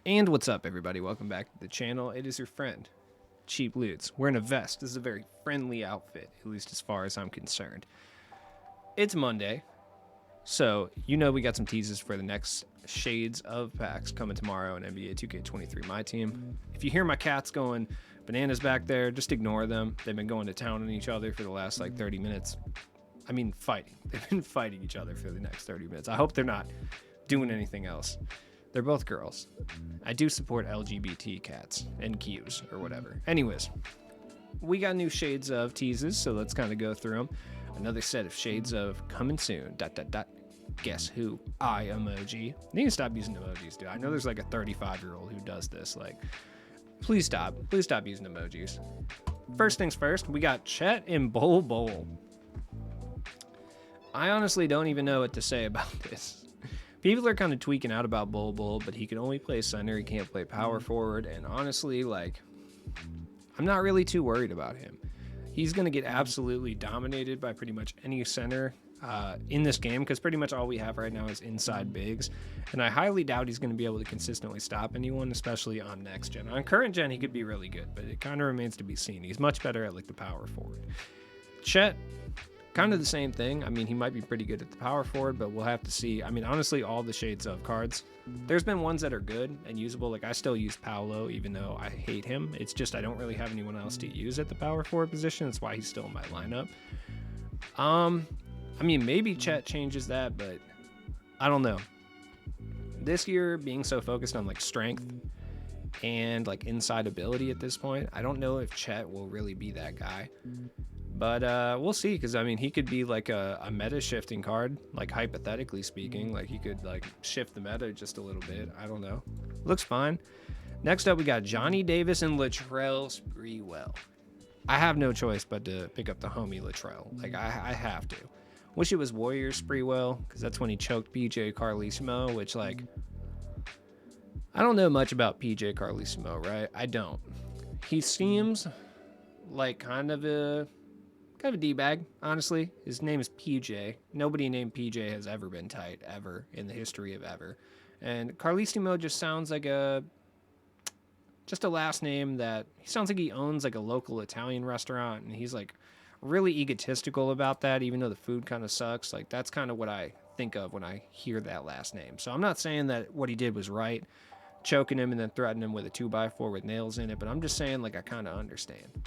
And what's up, everybody? Welcome back to the channel. It is your friend, Cheap Loots. Wearing a vest. This is a very friendly outfit, at least as far as I'm concerned. It's Monday, so you know we got some teases for the next shades of packs coming tomorrow in NBA 2K23 My Team. If you hear my cats going bananas back there, just ignore them. They've been going to town on each other for the last 30 minutes. I mean, fighting. They've been fighting each other for the next 30 minutes. I hope they're not doing anything else. They're both girls. I do support LGBT cats and Qs or whatever. Anyways, we got new shades of teases, so let's kind of go through them. Another set of shades of coming soon. ... Guess who? I emoji. You need to stop using emojis, dude. I know there's like a 35-year-old who does this. Like, please stop. Please stop using emojis. First things first, we got Chet and Bol Bol. I honestly don't even know what to say about this. People are kind of tweaking out about Bol Bol, but he can only play center. He can't play power forward. And honestly, I'm not really too worried about him. He's going to get absolutely dominated by pretty much any center in this game, because pretty much all we have right now is inside bigs. And I highly doubt he's going to be able to consistently stop anyone, especially on next gen. On current gen, he could be really good, but it kind of remains to be seen. He's much better at the power forward. Chet, kind of the same thing. I mean, he might be pretty good at the power forward, but we'll have to see. I mean, honestly, all the shades of cards, there's been ones that are good and usable. I still use Paolo, even though I hate him. It's just I don't really have anyone else to use at the power forward position. That's why he's still in my lineup. I mean, maybe Chet changes that, but I don't know. This year, being so focused on strength and inside ability at this point, I don't know if Chet will really be that guy. But we'll see, because I mean, he could be a meta shifting card, hypothetically speaking. He could shift the meta just a little bit. I don't know. Looks fine. Next up, we got Johnny Davis and Latrell Sprewell. I have no choice but to pick up the homie Latrell. I have to. Wish it was Warriors Sprewell, because that's when he choked PJ Carlesimo, which I don't know much about PJ Carlesimo, right? I don't. He seems like kind of a D-bag, honestly. His name is PJ. Nobody named PJ has ever been tight, ever, in the history of ever. And Carlesimo just sounds like just a last name that, he sounds like he owns a local Italian restaurant, and he's really egotistical about that, even though the food kind of sucks. That's kind of what I think of when I hear that last name. So I'm not saying that what he did was right, choking him and then threatening him with a 2x4 with nails in it, but I'm just saying I kind of understand.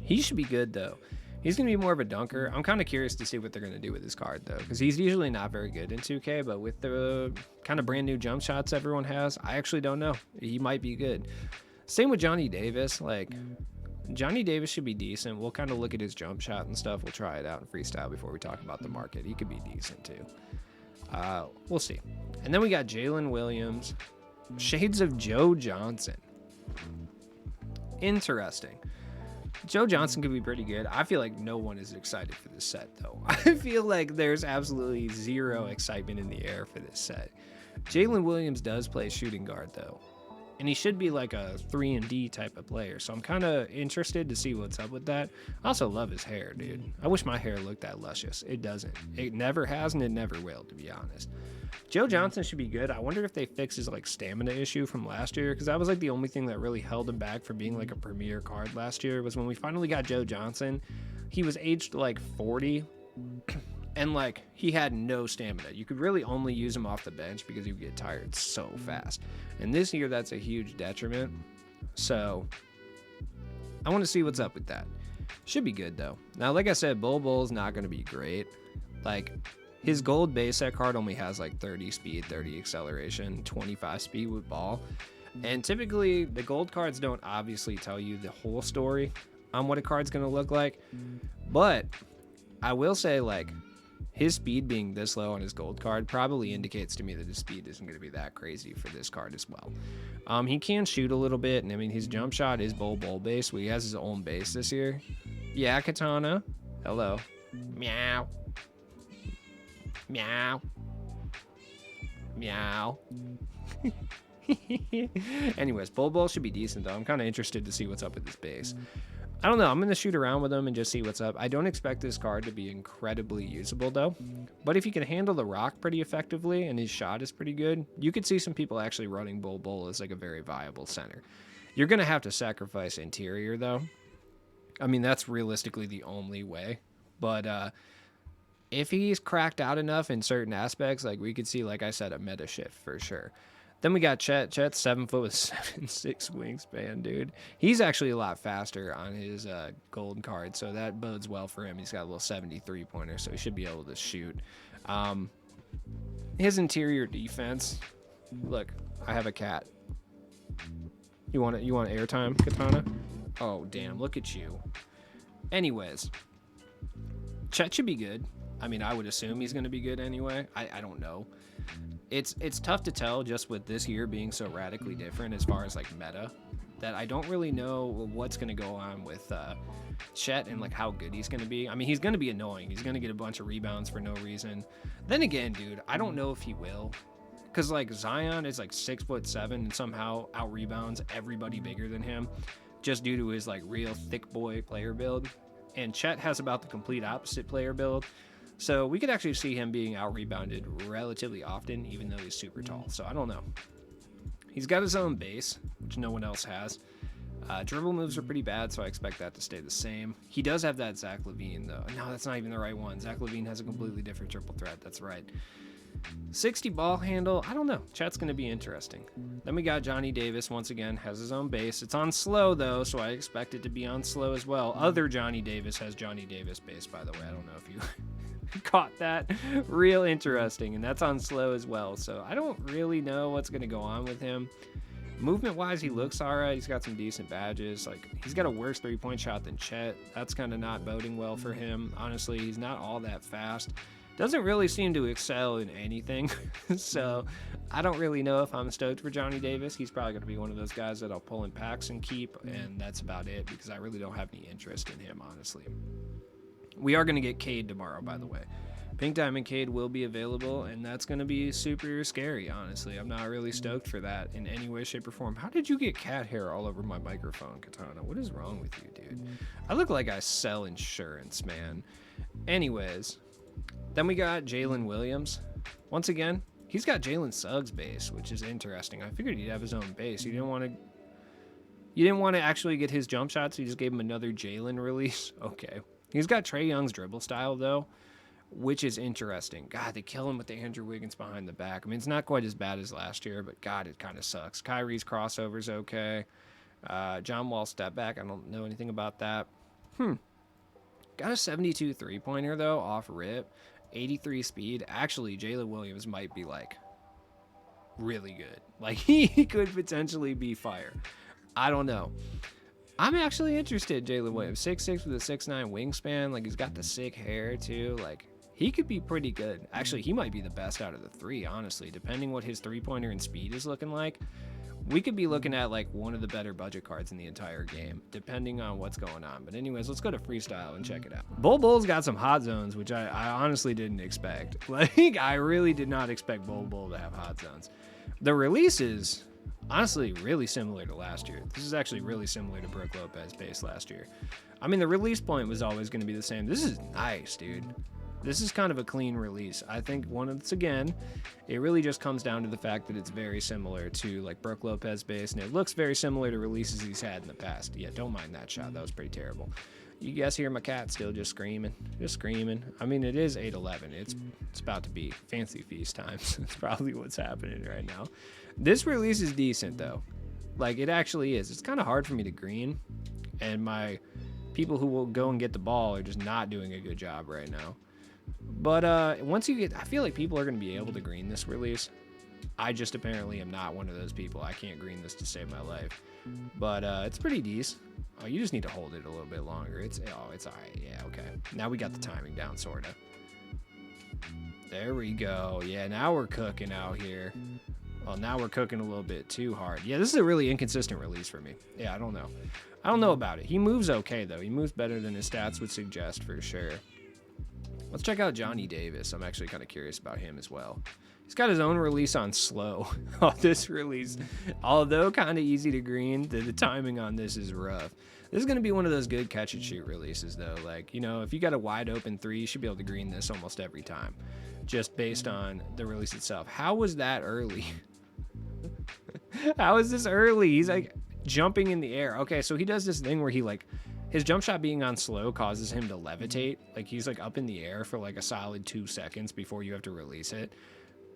He should be good, though. He's going to be more of a dunker. I'm kind of curious to see what they're going to do with this card, though, because he's usually not very good in 2K, but with the kind of brand new jump shots everyone has, I actually don't know. He might be good. Same with Johnny Davis. Johnny Davis should be decent. We'll kind of look at his jump shot and stuff. We'll try it out in freestyle before we talk about the market. He could be decent, too. We'll see. And then we got Jalen Williams. Shades of Joe Johnson. Interesting. Joe Johnson could be pretty good. I feel like no one is excited for this set, though. I feel like there's absolutely zero excitement in the air for this set. Jalen Williams does play shooting guard, though, and he should be a 3-and-D type of player, so I'm kind of interested to see what's up with that. I also love his hair, dude. I wish my hair looked that luscious. It doesn't. It never has, and it never will, to be honest. Joe Johnson should be good. I wonder if they fix his stamina issue from last year, because that was the only thing that really held him back from being a premier card last year, was when we finally got Joe Johnson. He was aged 40 and he had no stamina. You could really only use him off the bench because he would get tired so fast. And this year, that's a huge detriment. So I want to see what's up with that. Should be good, though. Now, like I said, Bol Bol's not going to be great. His gold base set card only has 30 speed, 30 acceleration, 25 speed with ball. And typically, the gold cards don't obviously tell you the whole story on what a card's going to look like. But I will say, his speed being this low on his gold card probably indicates to me that his speed isn't going to be that crazy for this card as well. He can shoot a little bit, and I mean, his jump shot is Bol base, but he has his own base this year. Yeah, Katana. Hello. Meow. Meow. Meow. Anyways, Bol should be decent, though. I'm kind of interested to see what's up with this base. I don't know. I'm going to shoot around with him and just see what's up. I don't expect this card to be incredibly usable, though. But if he can handle the rock pretty effectively and his shot is pretty good, you could see some people actually running Bol as like a very viable center. You're going to have to sacrifice interior, though. I mean, that's realistically the only way. But if he's cracked out enough in certain aspects, like we could see, like I said, a meta shift for sure. Then we got Chet. Chet's 7 foot with 7'6" wingspan, dude. He's actually a lot faster on his gold card, so that bodes well for him. He's got a little 73 pointer, so he should be able to shoot. His interior defense. Look, I have a cat. You want airtime, Katana? Oh damn! Look at you. Anyways, Chet should be good. I mean, I would assume he's going to be good anyway. I don't know. It's tough to tell just with this year being so radically different as far as like meta, that I don't really know what's going to go on with Chet and like how good he's going to be. I mean, he's going to be annoying. He's going to get a bunch of rebounds for no reason. Then again, dude, I don't know if he will. Because like Zion is like 6'7" and somehow out rebounds everybody bigger than him just due to his like real thick boy player build. And Chet has about the complete opposite player build. So we could actually see him being out-rebounded relatively often, even though he's super tall. So I don't know. He's got his own base, which no one else has. Dribble moves are pretty bad, so I expect that to stay the same. He does have that Zach LaVine, though. No, that's not even the right one. Zach LaVine has a completely different triple threat. That's right. 60 ball handle. I don't know. Chet's going to be interesting. Then we got Johnny Davis, once again, has his own base. It's on slow, though, so I expect it to be on slow as well. Other Johnny Davis has Johnny Davis base, by the way. I don't know if you caught that. Real interesting, and that's on slow as well. So I don't really know what's going to go on with him. Movement-wise, he looks all right. He's got some decent badges. Like, he's got a worse three-point shot than Chet. That's kind of not boding well for him. Honestly, he's not all that fast. Doesn't really seem to excel in anything. So I don't really know if I'm stoked for Johnny Davis. He's probably going to be one of those guys that I'll pull in packs and keep, and that's about it because I really don't have any interest in him, honestly. We are going to get Cade tomorrow, by the way. Pink Diamond Cade will be available, and that's going to be super scary, honestly. I'm not really stoked for that in any way, shape, or form. How did you get cat hair all over my microphone, Katana? What is wrong with you, dude? I look like I sell insurance, man. Anyways, then we got Jalen Williams. Once again, he's got Jalen Suggs base, which is interesting. I figured he'd have his own base. You didn't want to actually get his jump shots, so you just gave him another Jalen release? Okay. He's got Trae Young's dribble style, though, which is interesting. God, they kill him with the Andrew Wiggins behind the back. I mean, it's not quite as bad as last year, but God, it kind of sucks. Kyrie's crossover's okay. John Wall step back. I don't know anything about that. Got a 72 three-pointer, though, off rip. 83 speed. Actually, Jalen Williams might be, like, really good. Like, he could potentially be fire. I don't know. I'm actually interested, Jalen Williams. 6'6" with a 6'9" wingspan. Like, he's got the sick hair, too. Like, he could be pretty good. Actually, he might be the best out of the three, honestly. Depending what his three-pointer and speed is looking like, we could be looking at, like, one of the better budget cards in the entire game, depending on what's going on. But anyways, let's go to Freestyle and check it out. Bull's got some hot zones, which I honestly didn't expect. Like, I really did not expect Bull to have hot zones. The releases... honestly, really similar to last year. This is actually really similar to Brook Lopez base last year. I mean, the release point was always going to be the same. This is nice, dude. This is kind of a clean release. I think once again, it really just comes down to the fact that it's very similar to like Brook Lopez base, and it looks very similar to releases he's had in the past. Yeah, don't mind that shot. That was pretty terrible. You guys hear my cat still just screaming. I mean, it is 8:11. It's about to be fancy feast time. So it's probably what's happening right now. This release is decent, though. Like, it actually is. It's kind of hard for me to green, and my people who will go and get the ball are just not doing a good job right now. But once you get... I feel like people are going to be able to green this release. I just apparently am not one of those people. I can't green this to save my life. But it's pretty decent. Oh, you just need to hold it a little bit longer. It's all right. Yeah, okay. Now we got the timing down, sort of. There we go. Yeah, now we're cooking out here. Well, now we're cooking a little bit too hard. Yeah, this is a really inconsistent release for me. Yeah, I don't know. I don't know about it. He moves okay, though. He moves better than his stats would suggest, for sure. Let's check out Johnny Davis. I'm actually kind of curious about him as well. He's got his own release on slow. Oh, this release, although kind of easy to green, the timing on this is rough. This is going to be one of those good catch and shoot releases, though. Like, you know, if you got a wide open 3, you should be able to green this almost every time, just based on the release itself. How was that early? How is this early? He's like jumping in the air. Okay, so he does this thing where he like, his jump shot being on slow causes him to levitate. Like, he's like up in the air for like a solid 2 seconds before you have to release it.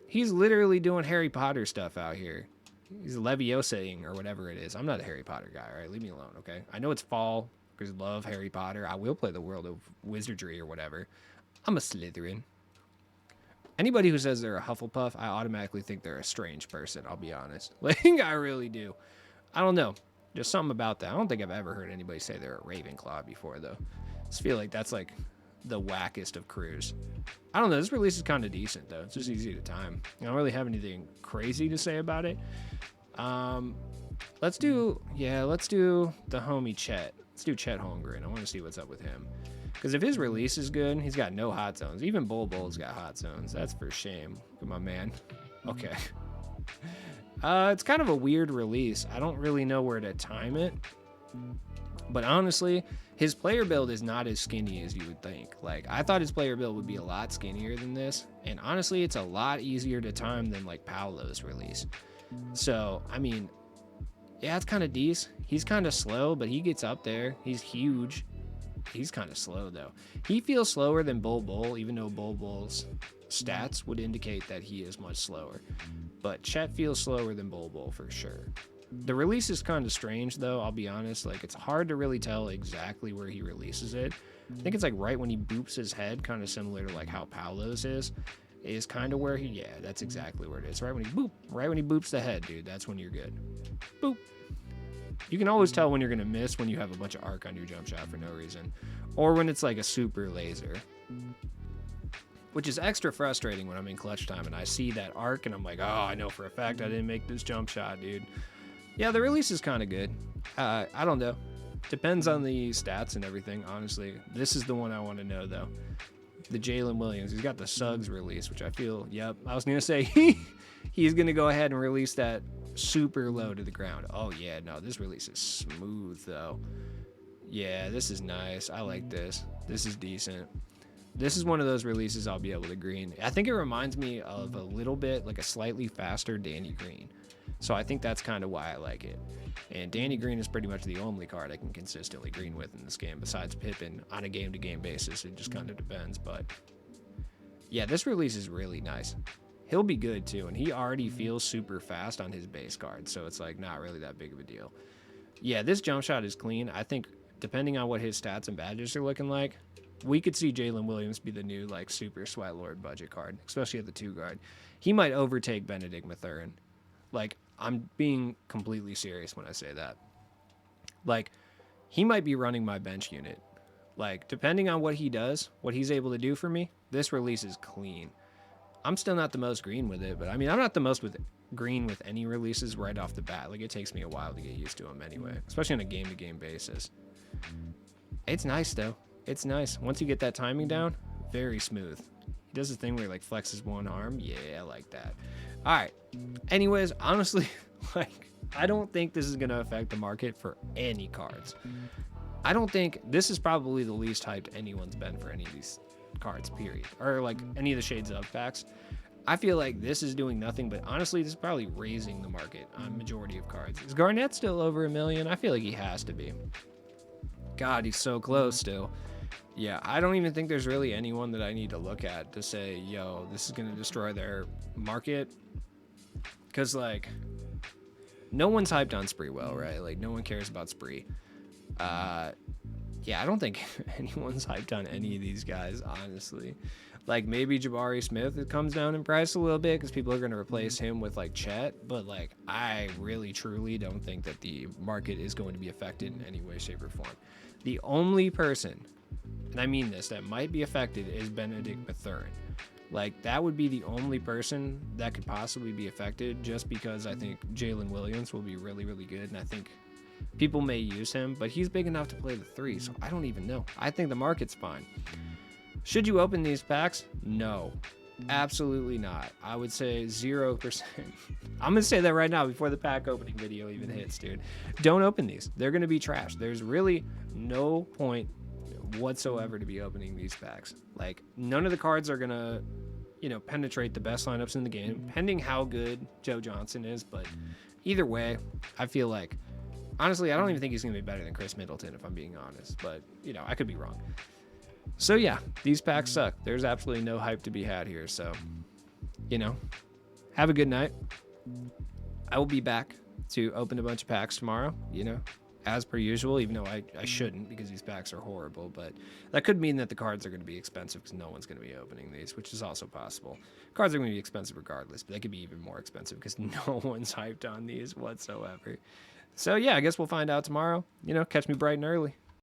He's literally doing Harry Potter stuff out here. He's Leviosaing or whatever it is. I'm not a Harry Potter guy, all right? Leave me alone, okay? I know it's fall because I love Harry Potter. I will play the world of wizardry or whatever. I'm a Slytherin. Anybody who says they're a Hufflepuff, I automatically think they're a strange person, I'll be honest. Like, I really do. I don't know. Just something about that. I don't think I've ever heard anybody say they're a Ravenclaw before, though. I just feel like that's like the wackest of crews. I don't know. This release is kind of decent, though. It's just easy to time. I don't really have anything crazy to say about it. Let's do the homie Chet. Let's do Chet Holmgren. I want to see what's up with him. Because if his release is good, he's got no hot zones. Even Bul's got hot zones. That's for shame. Look at my man. Okay. It's kind of a weird release. I don't really know where to time it. But honestly, his player build is not as skinny as you would think. Like, I thought his player build would be a lot skinnier than this. And honestly, it's a lot easier to time than like Paolo's release. So, I mean, yeah, it's kind of decent. He's kind of slow, but he gets up there. He's huge. He's kind of slow, though. He feels slower than Bul, even though Bul's stats would indicate that he is much slower. But Chet feels slower than Bul for sure. The release is kind of strange, though, I'll be honest. Like, it's hard to really tell exactly where he releases it. I think it's like right when he boops his head, kind of similar to like how Paolo's is kind of where he, yeah, that's exactly where it is. Right when he boops the head, dude, that's when you're good. Boop. You can always tell when you're going to miss when you have a bunch of arc on your jump shot for no reason. Or when it's like a super laser. Which is extra frustrating when I'm in clutch time and I see that arc and I'm like, oh, I know for a fact I didn't make this jump shot, dude. Yeah, the release is kind of good. I don't know. Depends on the stats and everything, honestly. This is the one I want to know, though. The Jalen Williams. He's got the Suggs release, which I feel, yep. I was going to say he's going to go ahead and release that super low to the ground. Oh, yeah, no, this release is smooth, though. Yeah, this is nice. I like this. This is decent. This is one of those releases I'll be able to green. I think it reminds me of a little bit like a slightly faster Danny Green. So I think that's kind of why I like it. And Danny Green is pretty much the only card I can consistently green with in this game, besides Pippen on a game-to-game basis. It just kind of depends. But yeah, this release is really nice. He'll be good too, and he already feels super fast on his base card, so it's like not really that big of a deal. Yeah, this jump shot is clean. I think depending on what his stats and badges are looking like, we could see Jalen Williams be the new like super sweat lord budget card, especially at the 2 guard. He might overtake Benedict Mathurin. Like, I'm being completely serious when I say that. Like, he might be running my bench unit. Like, depending on what he does, what he's able to do for me, this release is clean. I'm still not the most green with it, but I mean, I'm not the most green with any releases right off the bat. Like, it takes me a while to get used to them anyway, especially on a game-to-game basis. It's nice, though. It's nice. Once you get that timing down, very smooth. He does this thing where he, like, flexes one arm. Yeah, I like that. All right. Anyways, honestly, like, I don't think this is going to affect the market for any cards. I don't think this is probably the least hyped anyone's been for any of these cards, period. Or, like, any of the Shades of packs. I feel like this is doing nothing, but honestly, this is probably raising the market on majority of cards. Is Garnett still over 1 million? I feel like he has to be. God, he's so close still. Yeah, I don't even think there's really anyone that I need to look at to say, yo, this is going to destroy their market. Because, like, no one's hyped on Spreewell, right? Like, no one cares about Spree. Yeah, I don't think anyone's hyped on any of these guys, honestly. Like, maybe Jabari Smith, it comes down in price a little bit because people are going to replace him with, like, Chet. But, like, I really, truly don't think that the market is going to be affected in any way, shape, or form. The only person, and I mean this, that might be affected is Benedict Mathurin. Like, that would be the only person that could possibly be affected just because I think Jalen Williams will be really, really good. And I think people may use him, but he's big enough to play the 3, so I don't even know. I think the market's fine. Should you open these packs? No. Absolutely not. I would say 0%. I'm going to say that right now before the pack opening video even hits, dude. Don't open these. They're going to be trash. There's really no point whatsoever to be opening these packs. Like, none of the cards are going to, penetrate the best lineups in the game, pending how good Joe Johnson is. But either way, I feel like, honestly, I don't even think he's going to be better than Chris Middleton, if I'm being honest. But, I could be wrong. So yeah, these packs suck. There's absolutely no hype to be had here. So, have a good night. I will be back to open a bunch of packs tomorrow, as per usual, even though I shouldn't because these packs are horrible. But that could mean that the cards are going to be expensive because no one's going to be opening these, which is also possible. Cards are going to be expensive regardless, but they could be even more expensive because no one's hyped on these whatsoever. So yeah, I guess we'll find out tomorrow. Catch me bright and early.